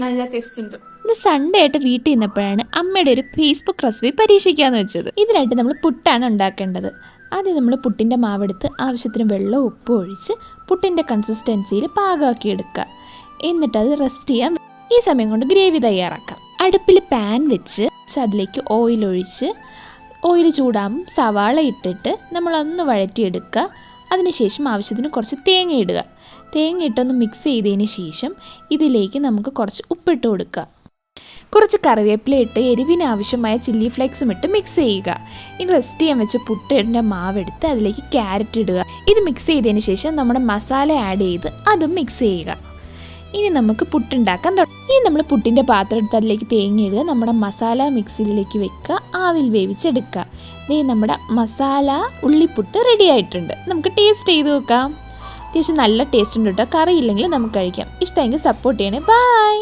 നല്ല ടേസ്റ്റ് ഉണ്ട്. ഇന്ന് സൺഡേ ആയിട്ട് വീട്ടിൽ നിന്നപ്പോഴാണ് അമ്മയുടെ ഒരു ഫേസ്ബുക്ക് റെസിപ്പി പരീക്ഷിക്കാമെന്ന് വെച്ചത്. ഇതിനായിട്ട് നമ്മൾ പുട്ടാണ് ഉണ്ടാക്കേണ്ടത്. ആദ്യം നമ്മൾ പുട്ടിൻ്റെ മാവെടുത്ത് ആവശ്യത്തിന് വെള്ളവും ഉപ്പും ഒഴിച്ച് പുട്ടിൻ്റെ കൺസിസ്റ്റൻസിയിൽ പാകമാക്കി എടുക്കുക. എന്നിട്ടത് റെസ്റ്റ് ചെയ്യാൻ. ഈ സമയം കൊണ്ട് ഗ്രേവി തയ്യാറാക്കാം. അടുപ്പിൽ പാൻ വെച്ച് അതിലേക്ക് ഓയിൽ ഒഴിച്ച് ഓയിൽ ചൂടാകുമ്പോൾ സവാള ഇട്ടിട്ട് നമ്മളൊന്ന് വഴറ്റിയെടുക്കുക. അതിനുശേഷം ആവശ്യത്തിന് കുറച്ച് തേങ്ങ ഇടുക. തേങ്ങ ഇട്ടൊന്ന് മിക്സ് ചെയ്തതിന് ശേഷം ഇതിലേക്ക് നമുക്ക് കുറച്ച് ഉപ്പിട്ട് കൊടുക്കുക. കുറച്ച് കറിവേപ്പില ഇട്ട് എരിവിന് ആവശ്യമായ ചില്ലി ഫ്ലേക്സും ഇട്ട് മിക്സ് ചെയ്യുക. ഇനി റെസ്റ്റ് ചെയ്യാൻ വെച്ച് പുട്ടിൻ്റെ മാവെടുത്ത് അതിലേക്ക് ക്യാരറ്റ് ഇടുക. ഇത് മിക്സ് ചെയ്തതിന് ശേഷം നമ്മുടെ മസാല ആഡ് ചെയ്ത് അതും മിക്സ് ചെയ്യുക. ഇനി നമുക്ക് പുട്ടുണ്ടാക്കാൻ തുടങ്ങാം. ഇനി നമ്മൾ പുട്ടിൻ്റെ പാത്രം എടുത്ത് അതിലേക്ക് തേങ്ങ ഇടുക. നമ്മുടെ മസാല മിക്സിയിലേക്ക് വെക്കുക. ആവിൽ വേവിച്ചെടുക്കുക. നമ്മുടെ മസാല ഉള്ളിപ്പുട്ട് റെഡി ആയിട്ടുണ്ട്. നമുക്ക് ടേസ്റ്റ് ചെയ്ത് നോക്കാം. അത്യാവശ്യം നല്ല ടേസ്റ്റ് ഉണ്ട് കേട്ടോ. കറി ഇല്ലെങ്കിൽ നമുക്ക് കഴിക്കാം. ഇഷ്ടമെങ്കിൽ സപ്പോർട്ട് ചെയ്യണേ. ബൈ.